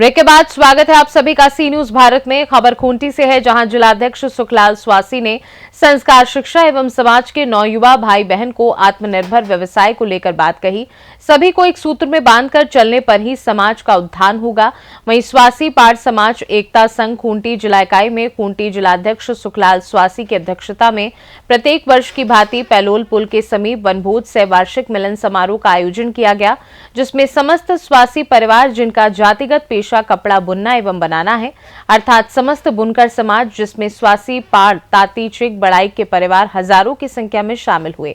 Break के बाद स्वागत है आप सभी का सी न्यूज भारत में। खबर खूंटी से है, जहां जिलाध्यक्ष सुखलाल स्वासी ने संस्कार शिक्षा एवं समाज के नौयुवा भाई बहन को आत्मनिर्भर व्यवसाय को लेकर बात कही। सभी को एक सूत्र में बांधकर चलने पर ही समाज का उत्थान होगा। वहीं स्वासी पाड़ समाज एकता संघ खूंटी जिला इकाई में खूंटी जिलाध्यक्ष सुखलाल स्वासी की अध्यक्षता में प्रत्येक वर्ष की भांति पैलोल पुल के समीप वनभोज से वार्षिक मिलन समारोह का आयोजन किया गया, जिसमें समस्त स्वासी परिवार जिनका जातिगत पेशा कपड़ा बुनना एवं बनाना है, अर्थात समस्त बुनकर समाज जिसमें स्वासी पाड़ ताती चिक बड़ाई के परिवार हजारों की संख्या में शामिल हुए।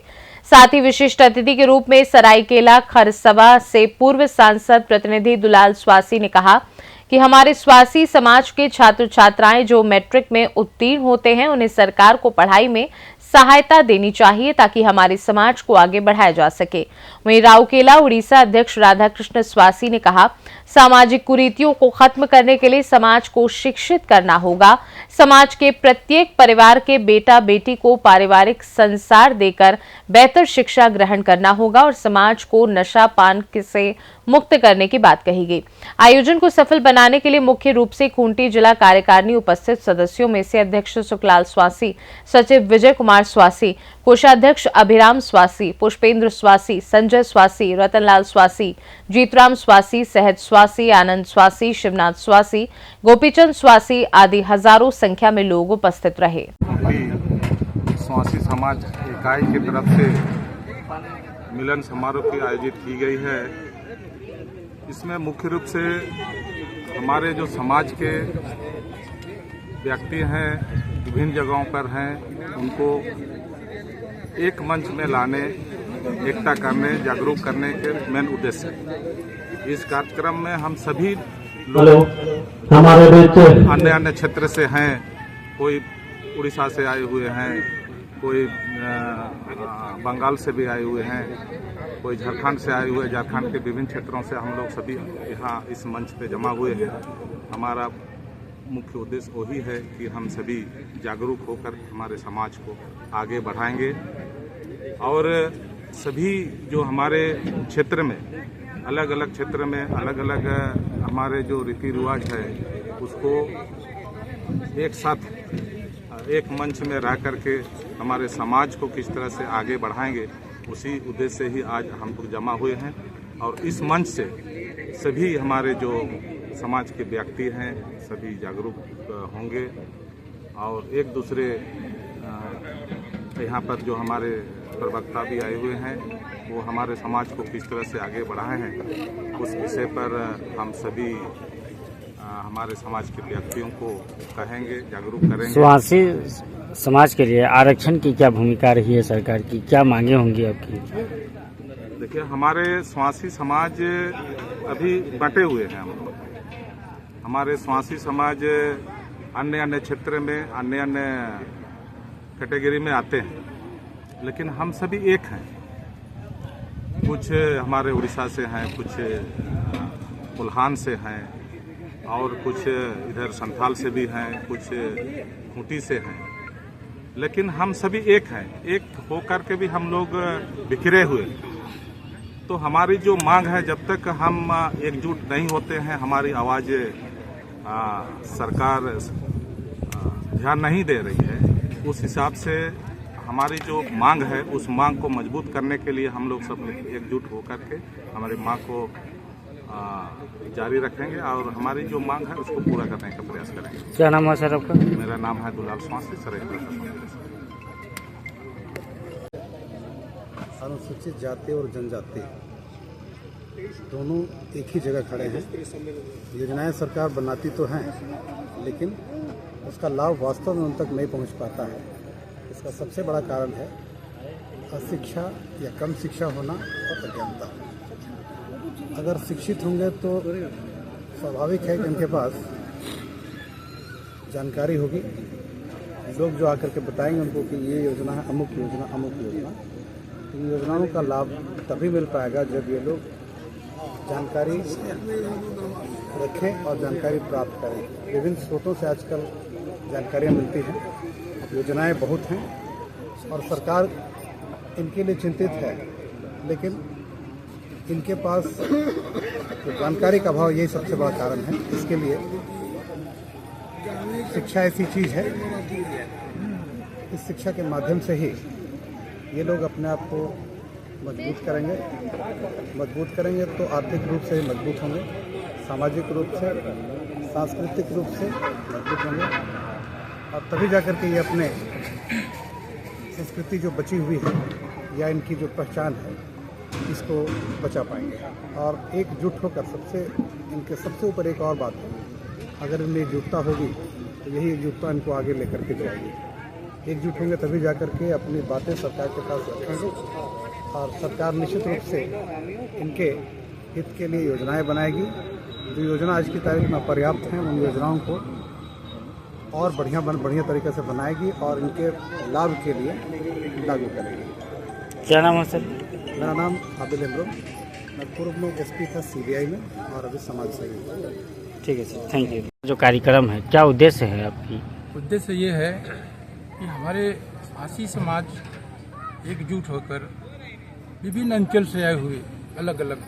साथ ही विशिष्ट अतिथि के रूप में सरायकेला खरसवा से पूर्व सांसद प्रतिनिधि दुलाल स्वासी ने कहा कि हमारे स्वासी समाज के छात्र छात्राएं जो मैट्रिक में उत्तीर्ण होते हैं उन्हें सरकार को पढ़ाई में सहायता देनी चाहिए ताकि हमारे समाज को आगे बढ़ाया जा सके। वहीं राउकेला उड़ीसा अध्यक्ष राधाकृष्ण स्वासी ने कहा, सामाजिक कुरीतियों को खत्म करने के लिए समाज को शिक्षित करना होगा। समाज के प्रत्येक परिवार के बेटा बेटी को पारिवारिक संसार देकर बेहतर शिक्षा ग्रहण करना होगा और समाज को नशा पान से मुक्त करने की बात कही गई। आयोजन को सफल बनाने के लिए मुख्य रूप से खूंटी जिला कार्यकारिणी उपस्थित सदस्यों में से अध्यक्ष सुखलाल स्वासी, सचिव विजय कुमार स्वासी, कोषाध्यक्ष अभिराम स्वासी, पुष्पेंद्र स्वासी, संजय स्वासी, रतनलाल स्वासी, जीतराम स्वासी, सहज स्वासी, आनंद स्वासी, शिवनाथ स्वासी, गोपीचंद स्वासी आदि हजारों संख्या में लोग उपस्थित रहे। स्वासी समाज इकाई की तरफ से मिलन समारोह की आयोजित की गई है। इसमें मुख्य रूप से हमारे जो समाज के व्यक्ति हैं, विभिन्न जगहों पर हैं, उनको एक मंच में लाने, एकता करने, जागरूक करने के मेन उद्देश्य है। इस कार्यक्रम में हम सभी लोग हमारे अन्य अन्य क्षेत्र से हैं, कोई उड़ीसा से आए हुए हैं, कोई बंगाल से भी आए हुए हैं, कोई झारखंड से आए हुए, झारखंड के विभिन्न क्षेत्रों से हम लोग सभी यहाँ इस मंच पे जमा हुए हैं। हमारा मुख्य उद्देश्य वही है कि हम सभी जागरूक होकर हमारे समाज को आगे बढ़ाएंगे और सभी जो हमारे क्षेत्र में अलग अलग क्षेत्र में अलग अलग हमारे जो रीति रिवाज है उसको एक साथ एक मंच में रह करके हमारे समाज को किस तरह से आगे बढ़ाएंगे, उसी उद्देश्य से ही आज हम लोग जमा हुए हैं। और इस मंच से सभी हमारे जो समाज के व्यक्ति हैं सभी जागरूक होंगे और एक दूसरे यहाँ पर जो हमारे प्रवक्ता भी आए हुए हैं वो हमारे समाज को किस तरह से आगे बढ़ाए हैं, उस विषय पर हम सभी हमारे समाज के व्यक्तियों को कहेंगे, जागरूक करेंगे। स्वासी समाज के लिए आरक्षण की क्या भूमिका रही है, सरकार की क्या मांगे होंगी आपकी? देखिए, हमारे स्वासी समाज अभी बंटे हुए हैं। हमारे स्वासी समाज अन्य अन्य क्षेत्र में अन्य अन्य कैटेगरी में आते हैं, लेकिन हम सभी एक हैं। कुछ हमारे उड़ीसा से हैं, कुछ कोल्हान से हैं और कुछ इधर संथाल से भी हैं, कुछ खूंटी से हैं, लेकिन हम सभी एक हैं। एक होकर के भी हम लोग बिखरे हुए। तो हमारी जो मांग है, जब तक हम एकजुट नहीं होते हैं, हमारी आवाज़ सरकार ध्यान नहीं दे रही है, उस हिसाब से हमारी जो मांग है उस मांग को मजबूत करने के लिए हम लोग सब एकजुट होकर के हमारी मांग को जारी रखेंगे और हमारी जो मांग है उसको पूरा करने का प्रयास करेंगे। क्या नाम है सर आपका? मेरा नाम है दुलाल स्वासी, सरायकेला। अनुसूचित जाति और जनजाति दोनों एक ही जगह खड़े हैं। योजनाएं सरकार बनाती तो हैं, लेकिन उसका लाभ वास्तव में उन तक नहीं पहुंच पाता है। इसका सबसे बड़ा कारण है अशिक्षा या कम शिक्षा होना और अज्ञानता। अगर शिक्षित होंगे तो स्वाभाविक है कि उनके पास जानकारी होगी। लोग जो आकर के बताएंगे उनको कि ये योजना है, अमुक योजना, अमुक योजना। इन योजनाओं का लाभ तभी मिल पाएगा जब ये लोग जानकारी रखें और जानकारी प्राप्त करें। विभिन्न स्रोतों से आजकल जानकारियाँ मिलती हैं, योजनाएं बहुत हैं और सरकार इनके लिए चिंतित है, लेकिन इनके पास जो जानकारी का अभाव यही सबसे बड़ा कारण है। इसके लिए शिक्षा ऐसी चीज़ है, इस शिक्षा के माध्यम से ही ये लोग अपने आप को मजबूत करेंगे तो आर्थिक रूप से मजबूत होंगे, सामाजिक रूप से, सांस्कृतिक रूप से मजबूत होंगे और तभी जाकर के ये अपने संस्कृति जो बची हुई है या इनकी जो पहचान है इसको बचा पाएंगे। और एकजुट होकर इनके सबसे ऊपर एक और बात है, अगर इनमें एकजुटता होगी तो यही एकजुटता इनको आगे लेकर के जाएगी। एकजुट होंगे तभी जाकर के अपनी बातें सरकार के पास रखेंगे और सरकार निश्चित रूप से इनके हित के लिए योजनाएं बनाएगी। जो योजना आज की तारीख में पर्याप्त हैं उन योजनाओं को और बढ़िया तरीके से बनाएगी और इनके लाभ के लिए लागू करेगी। क्या नाम है सर? मेरा नाम आबिल इमरान, मैं पूर्व में एसपी था सीबीआई में और अभी समाज सेवी। ठीक है सर, थैंक यू। जो कार्यक्रम है क्या उद्देश्य है आपकी? उद्देश्य ये है कि हमारे आसी समाज एकजुट होकर विभिन्न अंचल से आए हुए अलग अलग,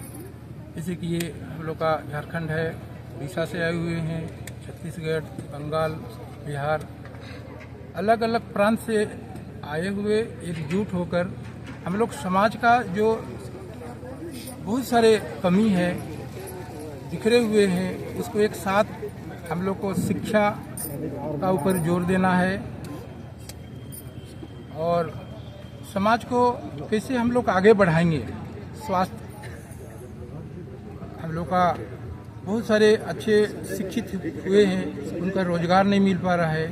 जैसे कि ये हम लोग का झारखंड है, उड़ीसा से आए हुए हैं, छत्तीसगढ़, बंगाल, बिहार, अलग अलग प्रांत से आए हुए एकजुट होकर हम लोग समाज का जो बहुत सारे कमी है, बिखरे हुए हैं, उसको एक साथ हम लोग को शिक्षा का ऊपर जोर देना है और समाज को कैसे हम लोग आगे बढ़ाएंगे। स्वास्थ्य, हम लोग का बहुत सारे अच्छे शिक्षित हुए हैं, उनका रोजगार नहीं मिल पा रहा है।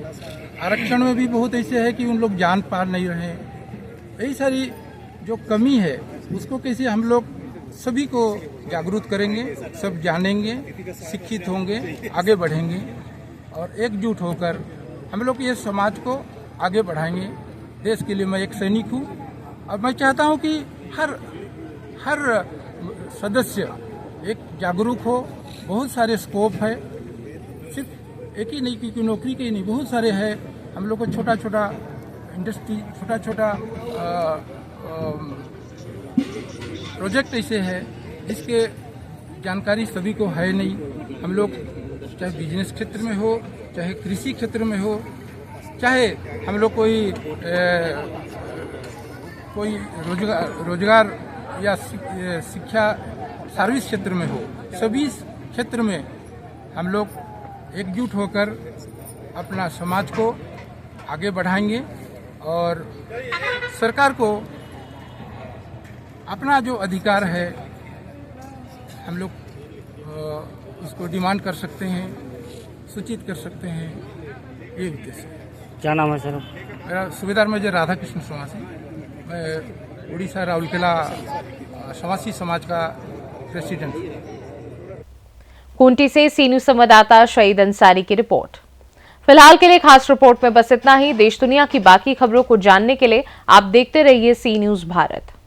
आरक्षण में भी बहुत ऐसे है कि उन लोग जान पा नहीं रहे हैं। यही सारी जो कमी है उसको कैसे हम लोग सभी को जागरूक करेंगे, सब जानेंगे, शिक्षित होंगे, आगे बढ़ेंगे और एकजुट होकर हम लोग ये समाज को आगे बढ़ाएंगे। देश के लिए मैं एक सैनिक हूँ और मैं चाहता हूँ कि हर सदस्य एक जागरूक हो। बहुत सारे स्कोप है, सिर्फ एक ही नहीं कि नौकरी के ही नहीं, बहुत सारे हैं। हम लोग को छोटा छोटा इंडस्ट्री, छोटा छोटा प्रोजेक्ट ऐसे है जिसके जानकारी सभी को है नहीं। हम लोग चाहे बिजनेस क्षेत्र में हो, चाहे कृषि क्षेत्र में हो, चाहे हम लोग कोई रोजगार या शिक्षा सर्विस क्षेत्र में हो, सभी क्षेत्र में हम लोग एकजुट होकर अपना समाज को आगे बढ़ाएंगे और सरकार को अपना जो अधिकार है हम लोग उसको डिमांड कर सकते हैं, सूचित कर सकते हैं। ये उद्देश्य है। क्या नाम है सर? मेरा सूबेदार मेजर राधा कृष्ण सोमासी, मैं उड़ीसा राउरकेला समासी समाज का प्रेसिडेंट हूँ। खूंटी से सी न्यूज संवाददाता शहीद अंसारी की रिपोर्ट। फिलहाल के लिए खास रिपोर्ट में बस इतना ही। देश दुनिया की बाकी खबरों को जानने के लिए आप देखते रहिए सी न्यूज भारत।